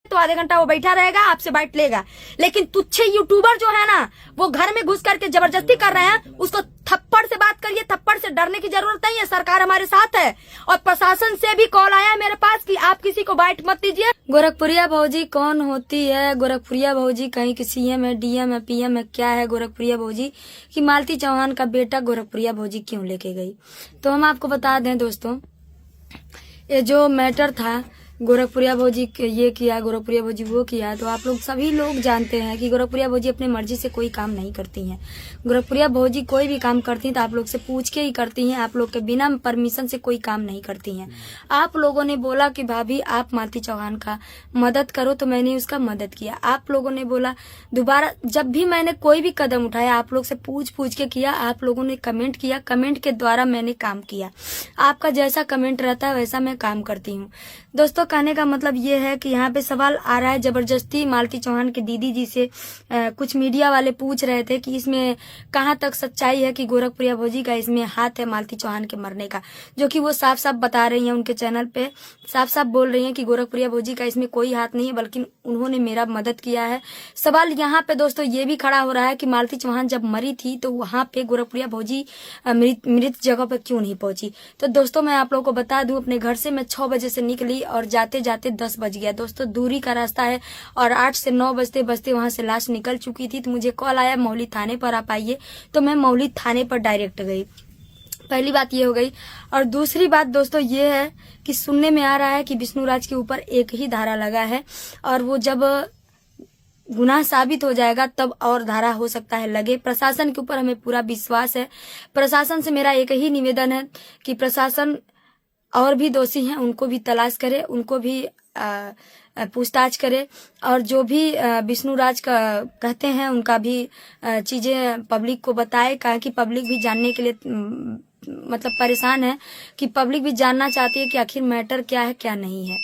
तो आधे घंटा वो बैठा रहेगा, आपसे बाइट लेगा। लेकिन तुच्छे यूट्यूबर जो है ना, वो घर में घुस करके जबरदस्ती कर रहे हैं, उसको थप्पड़ से बात करिए। थप्पड़ से डरने की जरूरत नहीं है, सरकार हमारे साथ है। और प्रशासन से भी कॉल आया है मेरे पास कि आप किसी को बाइट मत दीजिए। गोरखपुरिया भौजी कौन होती है? गोरखपुरिया भौजी कहीं की सीएम है, डीएम है, पीएम है, क्या है गोरखपुरिया भौजी? कि मालती चौहान का बेटा गोरखपुरिया भौजी क्यों लेके गई? तो हम आपको बता दें दोस्तों, ये जो मैटर था, गोरखपुरिया भौजी ये किया, गोरखपुरिया भौजी वो किया, तो आप लोग सभी लोग जानते हैं कि गोरखपुरिया भौजी अपने मर्जी से कोई काम नहीं करती हैं। गोरखपुरिया भौजी कोई भी काम करती हैं तो आप लोग से पूछ के ही करती हैं, आप लोग के बिना परमिशन से कोई काम नहीं करती हैं। आप लोगों ने बोला कि भाभी आप मालती चौहान का मदद करो, तो मैंने उसका मदद किया। आप लोगों ने बोला दोबारा, जब भी मैंने कोई भी कदम उठाया आप लोग से पूछ के किया, आप लोगों ने कमेंट किया, कमेंट के द्वारा मैंने काम किया। आपका जैसा कमेंट रहता है वैसा मैं काम करती हूँ। दोस्तों, कहने का मतलब ये है कि यहाँ पे सवाल आ रहा है जबरदस्ती मालती चौहान की दीदी जी से। कुछ मीडिया वाले पूछ रहे थे कि इसमें कहाँ तक सच्चाई है कि गोरखपुरिया भौजी का इसमें हाथ है मालती चौहान के मरने का, जो कि वो साफ साफ बता रही हैं, उनके चैनल पे साफ साफ बोल रही हैं कि गोरखपुरिया भौजी का इसमें कोई हाथ नहीं है, बल्कि उन्होंने मेरा मदद किया है। सवाल यहाँ पे दोस्तों ये भी खड़ा हो रहा है कि मालती चौहान जब मरी थी तो वहां पे गोरखपुरिया भौजी मृत जगह पर क्यों नहीं पहुंची? तो दोस्तों मैं आप लोगों को बता दूं, अपने घर से मैं 6 बजे से निकली और जाते जाते 10 बज गया। दोस्तों दूरी का रास्ता है और 8 से 9 बजते बजते वहां से लाश निकल चुकी थी। तो मुझे कॉल आया मौली थाने पर आप आइए, तो मैं मौली थाने पर डायरेक्ट गई। पहली बात ये हो गई। और दूसरी बात दोस्तों ये है कि सुनने में आ रहा है कि विष्णुराज के ऊपर एक ही धारा लगा है और वो जब गुनाह साबित हो जाएगा तब और धारा हो सकता है लगे। प्रशासन के ऊपर हमें पूरा विश्वास है। प्रशासन से मेरा एक ही निवेदन है कि प्रशासन और भी दोषी हैं उनको भी तलाश करे, उनको भी पूछताछ करे और जो भी विष्णुराज का कहते हैं उनका भी चीजें पब्लिक को बताए, कहा कि पब्लिक भी जानने के लिए मतलब परेशान है, कि पब्लिक भी जानना चाहती है कि आखिर मैटर क्या है क्या नहीं है।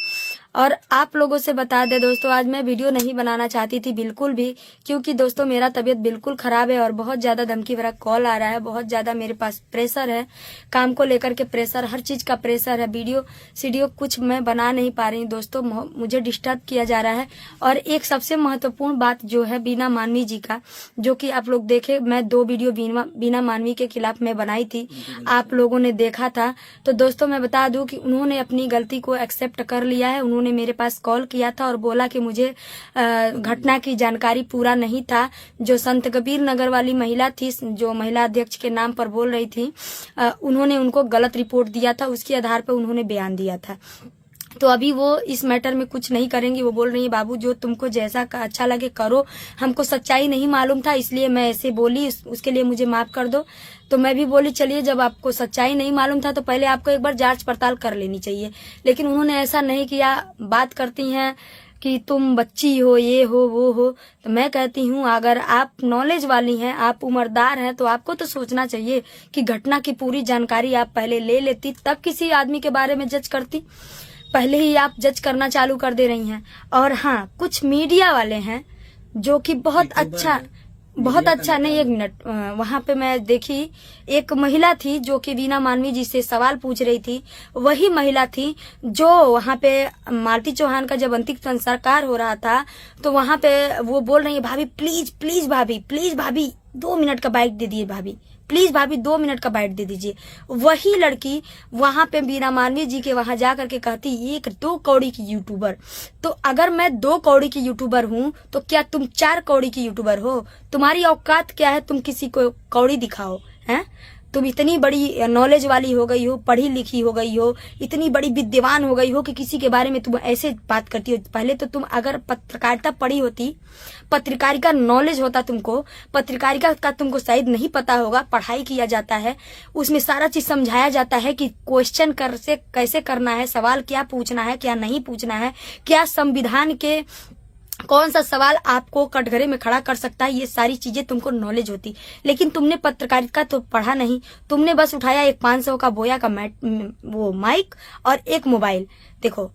और आप लोगों से बता दे दोस्तों, आज मैं वीडियो नहीं बनाना चाहती थी बिल्कुल भी, क्योंकि दोस्तों मेरा तबीयत बिल्कुल खराब है और बहुत ज्यादा धमकी भरा कॉल आ रहा है, बहुत ज्यादा मेरे पास प्रेशर है, काम को लेकर के प्रेशर, हर चीज का प्रेशर है। वीडियो सीडियो कुछ मैं बना नहीं पा रही दोस्तों, मुझे डिस्टर्ब किया जा रहा है। और एक सबसे महत्वपूर्ण बात जो है बीना मानवी जी का, जो कि आप लोग देखे, मैं 2 वीडियो बीना मानवी के खिलाफ मैं बनाई थी, आप लोगों ने देखा था। तो दोस्तों मैं बता दूं कि उन्होंने अपनी गलती को एक्सेप्ट कर लिया है। उन्होंने मेरे पास कॉल किया था और बोला कि मुझे घटना की जानकारी पूरा नहीं था। जो संत कबीर नगर वाली महिला थी, जो महिला अध्यक्ष के नाम पर बोल रही थी, उन्होंने उनको गलत रिपोर्ट दिया था, उसके आधार पर उन्होंने बयान दिया था। तो अभी वो इस मैटर में कुछ नहीं करेंगी। वो बोल रही है बाबू जो तुमको जैसा अच्छा लगे करो, हमको सच्चाई नहीं मालूम था इसलिए मैं ऐसे बोली, उसके लिए मुझे माफ कर दो। तो मैं भी बोली चलिए, जब आपको सच्चाई नहीं मालूम था तो पहले आपको एक बार जांच पड़ताल कर लेनी चाहिए, लेकिन उन्होंने ऐसा नहीं किया। बात करती हैं कि तुम बच्ची हो, ये हो वो हो। तो मैं कहती हूँ अगर आप नॉलेज वाली हैं, आप उम्रदार हैं, तो आपको तो सोचना चाहिए कि घटना की पूरी जानकारी आप पहले ले लेती, तब किसी आदमी के बारे में जज करती। पहले ही आप जज करना चालू कर दे रही हैं। और हाँ, कुछ मीडिया वाले हैं जो कि बहुत अच्छा नहीं, 1 मिनट, वहां पे मैं देखी एक महिला थी जो कि बीना मानवी जी से सवाल पूछ रही थी। वही महिला थी जो वहां पे मालती चौहान का जब अंतिम संस्कार हो रहा था तो वहां पे वो बोल रही है भाभी प्लीज भाभी 2 मिनट का बाइट दे दिए भाभी, प्लीज भाभी 2 मिनट का बाइट दे दीजिए। वही लड़की वहां पे बीना मानवी जी के वहां जा करके कहती 1-2 कौड़ी की यूट्यूबर। तो अगर मैं 2 कौड़ी की यूट्यूबर हूं तो क्या तुम 4 कौड़ी की यूट्यूबर हो? तुम्हारी औकात क्या है? तुम किसी को कौड़ी दिखाओ हैं? तुम इतनी बड़ी नॉलेज वाली हो गई हो, पढ़ी लिखी हो गई हो, इतनी बड़ी विद्वान हो गई हो कि किसी के बारे में तुम ऐसे बात करती हो। पहले तो तुम अगर पत्रकारिता पढ़ी होती, पत्रकारिता नॉलेज होता तुमको, पत्रकारिता का तुमको शायद नहीं पता होगा। पढ़ाई किया जाता है, उसमें सारा चीज समझाया जाता है कि क्वेश्चन कैसे करना है, सवाल क्या पूछना है, क्या नहीं पूछना है, क्या संविधान के कौन सा सवाल आपको कटघरे में खड़ा कर सकता है, ये सारी चीजें तुमको नॉलेज होती। लेकिन तुमने पत्रकारिता तो पढ़ा नहीं, तुमने बस उठाया एक 500 का बोया का वो माइक और एक मोबाइल। देखो,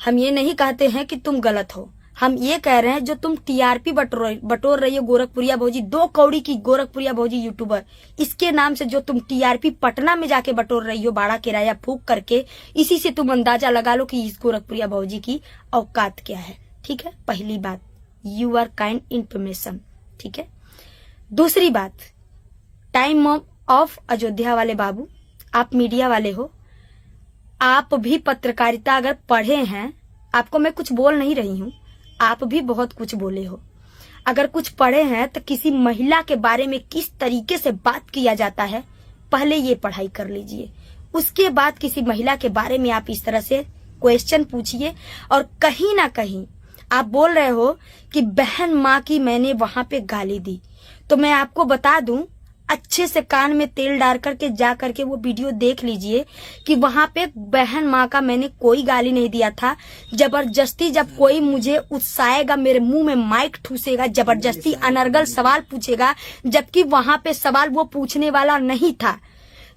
हम ये नहीं कहते हैं कि तुम गलत हो, हम ये कह रहे हैं जो तुम टीआरपी बटोर रही हो गोरखपुरिया भौजी, 2 कौड़ी की गोरखपुरिया भौजी यूट्यूबर, इसके नाम से जो तुम टीआरपी पटना में जाके बटोर रही हो भाड़ा किराया फूक करके, इसी से तुम अंदाजा लगा लो कि इस गोरखपुरिया भौजी की औकात क्या है। ठीक है, पहली बात, यू आर काइंड इंफॉर्मेशन, ठीक है। दूसरी बात, टाइम ऑफ अयोध्या वाले बाबू, आप मीडिया वाले हो, आप भी पत्रकारिता अगर पढ़े हैं, आपको मैं कुछ बोल नहीं रही हूं, आप भी बहुत कुछ बोले हो। अगर कुछ पढ़े हैं तो किसी महिला के बारे में किस तरीके से बात किया जाता है, पहले ये पढ़ाई कर लीजिए, उसके बाद किसी महिला के बारे में आप इस तरह से क्वेश्चन पूछिए। और कहीं ना कहीं आप बोल रहे हो कि बहन माँ की मैंने वहां पे गाली दी, तो मैं आपको बता दूं, अच्छे से कान में तेल डाल करके जा करके वो वीडियो देख लीजिए कि वहां पे बहन माँ का मैंने कोई गाली नहीं दिया था। जबरदस्ती जब कोई मुझे उत्साहेगा, मेरे मुंह में माइक ठूसेगा, जबरदस्ती अनर्गल सवाल पूछेगा, जबकि वहां पे सवाल वो पूछने वाला नहीं था,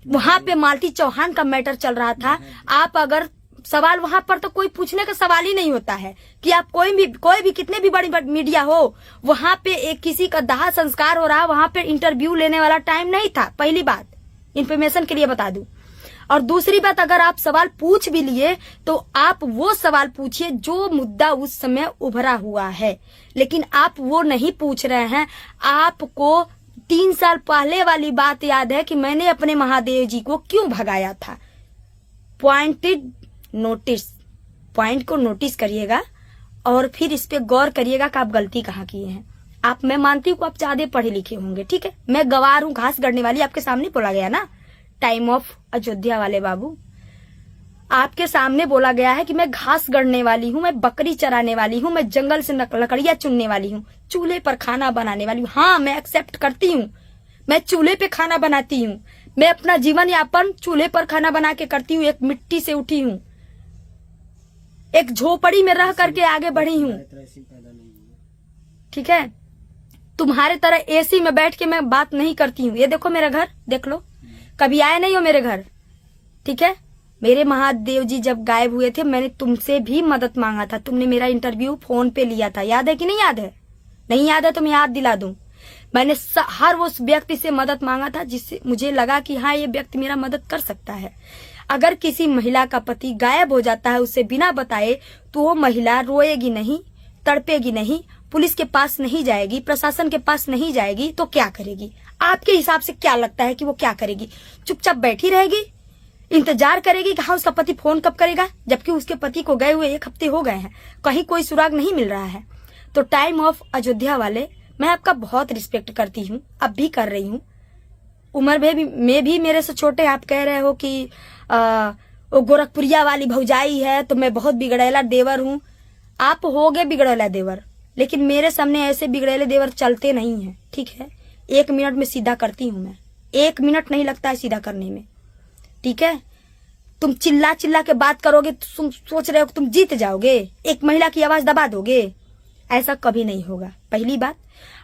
वहां पे मालती चौहान का मैटर चल रहा था। आप अगर सवाल वहां पर तो कोई पूछने का सवाल ही नहीं होता है कि आप कोई भी कितने भी बड़ी मीडिया हो, वहां पे एक किसी का दाह संस्कार हो रहा, वहां पे इंटरव्यू लेने वाला टाइम नहीं था। पहली बात, इंफॉर्मेशन के लिए बता दूं। और दूसरी बात, अगर आप सवाल पूछ भी लिए तो आप वो सवाल पूछिए जो मुद्दा उस समय उभरा हुआ है, लेकिन आप वो नहीं पूछ रहे हैं। आपको 3 साल पहले वाली बात याद है कि मैंने अपने महादेव जी को क्यों भगाया था। पॉइंटेड नोटिस, पॉइंट को नोटिस करिएगा और फिर इस पे गौर करिएगा कि आप गलती कहाँ किए हैं। आप, मैं मानती हूँ आप ज्यादा पढ़े लिखे होंगे, ठीक है, मैं गवार हूँ, घास गढ़ने वाली, आपके सामने बोला गया ना, टाइम ऑफ अयोध्या वाले बाबू, आपके सामने बोला गया है कि मैं घास गढ़ने वाली हूँ, मैं बकरी चराने वाली हूँ, मैं जंगल से लकड़ियां चुनने वाली हूँ, चूल्हे पर खाना बनाने वाली हूँ। हाँ, मैं एक्सेप्ट करती हूँ, मैं चूल्हे पे खाना बनाती हूँ, मैं अपना जीवन यापन चूल्हे पर खाना बना के करती हूँ, एक मिट्टी से उठी हूँ, एक झोपड़ी में रह करके आगे बढ़ी हूँ, ठीक है। तुम्हारे तरह एसी में बैठ के मैं बात नहीं करती हूँ। ये देखो मेरा घर, देख लो, कभी आए नहीं हो मेरे घर, ठीक है। मेरे महादेव जी जब गायब हुए थे, मैंने तुमसे भी मदद मांगा था, तुमने मेरा इंटरव्यू फोन पे लिया था, याद है कि नहीं याद है? नहीं याद है तो मैं याद दिला दूं। मैंने हर उस व्यक्ति से मदद मांगा था जिससे मुझे लगा कि हाँ, ये व्यक्ति मेरा मदद कर सकता है। अगर किसी महिला का पति गायब हो जाता है उससे बिना बताए, तो वो महिला रोएगी नहीं, तड़पेगी नहीं, पुलिस के पास नहीं जाएगी, प्रशासन के पास नहीं जाएगी, तो क्या करेगी? आपके हिसाब से क्या लगता है कि वो क्या करेगी? चुपचाप बैठी रहेगी, इंतजार करेगी कि हाँ उसका पति फोन कब करेगा, जबकि उसके पति को गए हुए 1 हफ्ते हो गए हैं, कहीं कोई सुराग नहीं मिल रहा है। तो टाइम ऑफ अयोध्या वाले, मैं आपका बहुत रिस्पेक्ट करती हूँ, अब भी कर रही हूँ। उम्र में भी मेरे से छोटे। आप कह रहे हो कि वो गोरखपुरिया वाली भौजाई है तो मैं बहुत बिगड़ैला देवर हूँ। आप होगे बिगड़ैला देवर, लेकिन मेरे सामने ऐसे बिगड़ैले देवर चलते नहीं हैं, ठीक है। 1 मिनट में सीधा करती हूँ मैं, 1 मिनट नहीं लगता है सीधा करने में, ठीक है। तुम चिल्ला चिल्ला के बात करोगे, तुम सोच रहे हो कि तुम जीत जाओगे, एक महिला की आवाज दबा दोगे, ऐसा कभी नहीं होगा, पहली बात।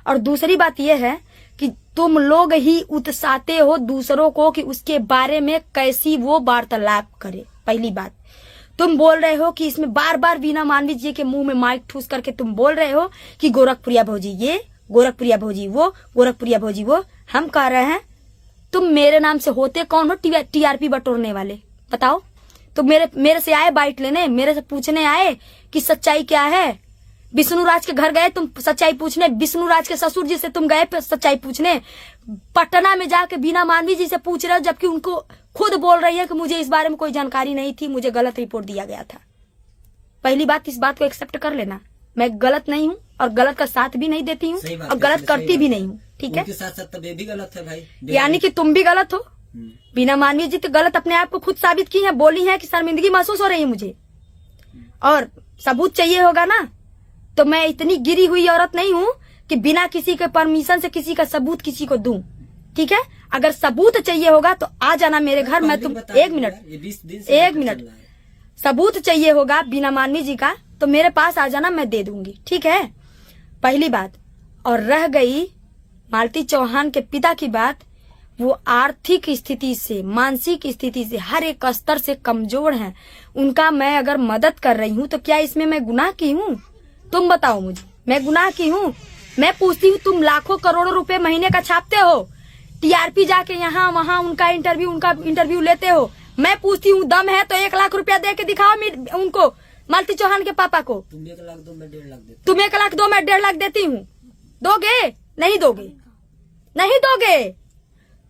और दूसरी बात यह है कि तुम लोग ही उत्साहते हो दूसरों को कि उसके बारे में कैसी वो वार्तालाप करे। पहली बात, तुम बोल रहे हो कि इसमें बार बार वीना मानवी जी के मुंह में माइक ठूस करके तुम बोल रहे हो कि गोरखपुरिया भौजी ये, गोरखपुरिया भौजी वो, गोरखपुरिया भौजी वो। हम कह रहे हैं तुम मेरे नाम से होते कौन हो? टीआरपी बटोरने वाले, बताओ। तो मेरे से आए बाइट लेने, मेरे से पूछने आए कि सच्चाई क्या है। विष्णु राज के घर गए तुम सच्चाई पूछने, विष्णु राज के ससुर जी से तुम गए सच्चाई पूछने, पटना में जाके वीना मानवी जी से पूछ रहे हो, जबकि उनको खुद बोल रही है कि मुझे इस बारे में कोई जानकारी नहीं थी, मुझे गलत रिपोर्ट दिया गया था। पहली बात, इस बात को एक्सेप्ट कर लेना, मैं गलत नहीं हूँ और गलत का साथ भी नहीं देती हूँ और गलत करती भी नहीं हूँ, ठीक है। साथ भी गलत है भाई, यानी कि तुम भी गलत हो। वीना मानवी जी तो गलत अपने आप को खुद साबित की है, बोली है कि शर्मिंदगी महसूस हो रही है मुझे, और सबूत चाहिए होगा ना। तो मैं इतनी गिरी हुई औरत नहीं हूँ कि बिना किसी के परमिशन से किसी का सबूत किसी को दूं, ठीक है। अगर सबूत चाहिए होगा तो आ जाना मेरे घर, मैं तुम 1 मिनट सबूत चाहिए होगा वीना मानवी जी का तो मेरे पास आ जाना, मैं दे दूंगी, ठीक है, पहली बात। और रह गई मालती चौहान के पिता की बात, वो आर्थिक स्थिति से, मानसिक स्थिति से, हर एक स्तर से कमजोर हैं। उनका मैं अगर मदद कर रही हूँ तो क्या इसमें मैं गुनाह की हूँ? तुम बताओ मुझे, मैं गुनाह की हूँ? मैं पूछती हूँ, तुम लाखों करोड़ों रुपए महीने का छापते हो, टीआरपी जाके यहाँ वहाँ उनका इंटरव्यू लेते हो। मैं पूछती हूँ, दम है तो 1 लाख रुपया दे के दिखाओ उनको, मालती चौहान के पापा को? तुम 1 लाख दो, मैं 1.5 लाख देता तुम 1 लाख दो, मैं 1.5 लाख देती हूँ। दोगे? नहीं दोगे, नहीं दोगे।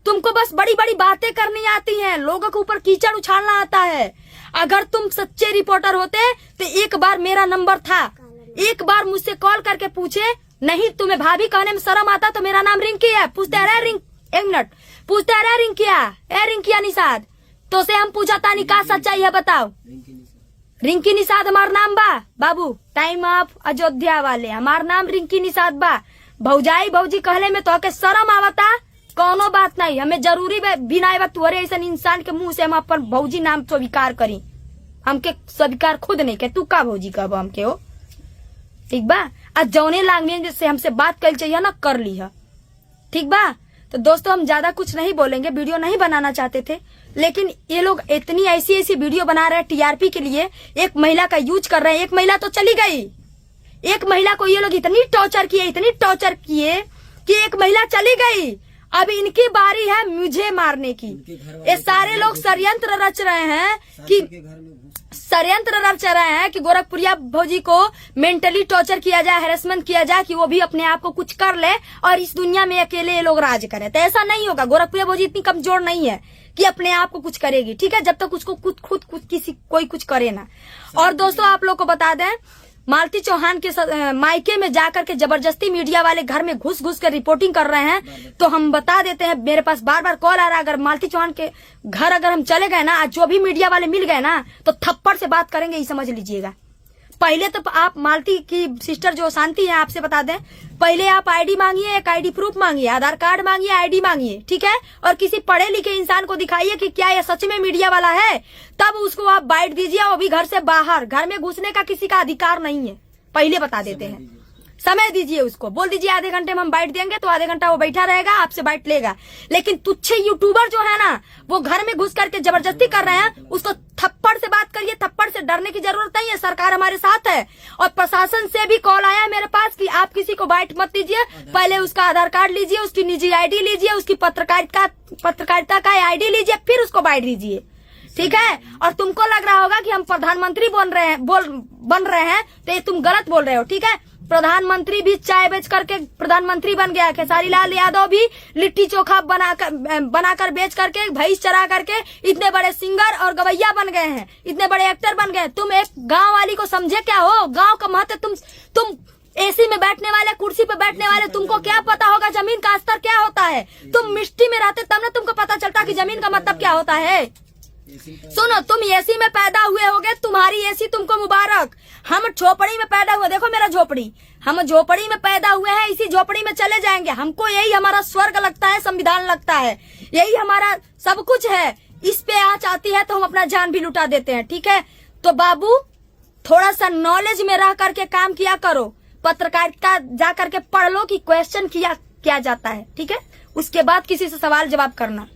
तुमको बस बड़ी बड़ी बातें करनी आती हैं, लोगों के ऊपर कीचड़ उछालना आता है। अगर तुम सच्चे रिपोर्टर होते तो एक बार मेरा नंबर था, एक बार मुझसे कॉल करके पूछे। नहीं, तुम्हें भाभी कहने में शर्म आता तो मेरा नाम रिंकी है। पूछते रहे रिंक, 1 मिनट, पूछते रहे रिंकिया निषाद, तो से हम पूछा था का सच्चाई है बताओ। रिंकी निषाद हमार नाम बा बाबू, टाइम ऑफ अयोध्या वाले, हमार नाम रिंकी निषाद बा। भौजाई भौजी कहले में तो के शर्म आवता, कोनो बात नहीं, हमें जरूरी भी ना तुहरे ऐसा इंसान के मुंह से हम अपन भौजी नाम स्वीकार करी। हमके स्वीकार खुद नहीं के, तू का भौजी कब हमके हो, ठीक बा। आज जौने लैंग्वेज से हमसे बात कर चाहिए ना, कर ली है, ठीक बा। तो दोस्तों हम ज्यादा कुछ नहीं बोलेंगे, वीडियो नहीं बनाना चाहते थे, लेकिन ये लोग इतनी ऐसी वीडियो बना रहे हैं टीआरपी के लिए। एक महिला का यूज कर रहे हैं, एक महिला तो चली गई, एक महिला को ये लोग इतनी टॉर्चर किए कि एक महिला चली गई। अब इनकी बारी है मुझे मारने की। ये सारे लोग षड्यंत्र रच रहे हैं कि गोरखपुरिया भौजी को मेंटली टॉर्चर किया जाए, हैरेसमेंट किया जाए, कि वो भी अपने आप को कुछ कर ले और इस दुनिया में अकेले ये लोग राज करें। तो ऐसा नहीं होगा, गोरखपुरिया भौजी इतनी कमजोर नहीं है कि अपने आप को कुछ करेगी, ठीक है, जब तक उसको खुद कोई कुछ करे ना। और दोस्तों आप लोग को बता दें, मालती चौहान के मायके में जाकर के जबरदस्ती मीडिया वाले घर में घुस कर रिपोर्टिंग कर रहे हैं। तो हम बता देते हैं, मेरे पास बार कॉल आ रहा है, अगर मालती चौहान के घर अगर हम चले गए ना, आज जो भी मीडिया वाले मिल गए ना, तो थप्पड़ से बात करेंगे, ये समझ लीजिएगा। पहले तो आप मालती की सिस्टर जो शांति है, आपसे बता दें, पहले आप आईडी मांगिए, एक आईडी प्रूफ मांगिए, आधार कार्ड मांगिए, आईडी मांगिए, ठीक है, और किसी पढ़े लिखे इंसान को दिखाइए कि क्या ये सच में मीडिया वाला है, तब उसको आप बाइट दीजिए। वो भी घर से बाहर, घर में घुसने का किसी का अधिकार नहीं है, पहले बता देते हैं। समय दीजिए उसको, बोल दीजिए आधे घंटे में हम बाइट देंगे, तो आधे घंटा वो बैठा रहेगा, आपसे बाइट लेगा। लेकिन तुच्छे यूट्यूबर जो है ना, वो घर में घुस करके जबरदस्ती कर रहे हैं, उसको थप्पड़ से बात करिए, थप्पड़ से डरने की जरूरत नहीं है, सरकार हमारे साथ है। और प्रशासन से भी कॉल आया है मेरे पास कि आप किसी को बाइट मत दीजिए, पहले उसका आधार कार्ड लीजिए, उसकी निजी आईडी लीजिए, उसकी पत्रकारिता का आईडी लीजिए, फिर उसको बाइट दीजिए, ठीक है। और तुमको लग रहा होगा कि हम प्रधानमंत्री बन रहे हैं, तो ये तुम गलत बोल रहे हो, ठीक है। प्रधानमंत्री भी चाय बेच करके प्रधानमंत्री बन गया, खेसारी लाल यादव भी लिट्टी चोखा बनाकर बेच करके, भैंस चरा करके इतने बड़े सिंगर और गवैया बन गए हैं, इतने बड़े एक्टर बन गए। तुम एक गांव वाली को समझे क्या हो, गांव का महत्व। तुम एसी में बैठने वाले, कुर्सी पे बैठने वाले, तुमको क्या पता होगा जमीन का स्तर क्या होता है। तुम मिट्टी में रहते तब ना तुमको पता चलता कि जमीन का मतलब क्या होता है। सुनो, तुम एसी में पैदा हुए होगे, तुम्हारी एसी तुमको मुबारक। हम झोपड़ी में पैदा हुए, देखो मेरा झोपड़ी, हम झोपड़ी में पैदा हुए हैं, इसी झोपड़ी में चले जाएंगे। हमको यही हमारा स्वर्ग लगता है, संविधान लगता है, यही हमारा सब कुछ है। इस पे आँच आती है तो हम अपना जान भी लुटा देते हैं, ठीक है। तो बाबू थोड़ा सा नॉलेज में रह करके काम किया करो, पत्रकारिता जा करके पढ़ लो कि क्वेश्चन किया जाता है, ठीक है। उसके बाद किसी से सवाल जवाब करना।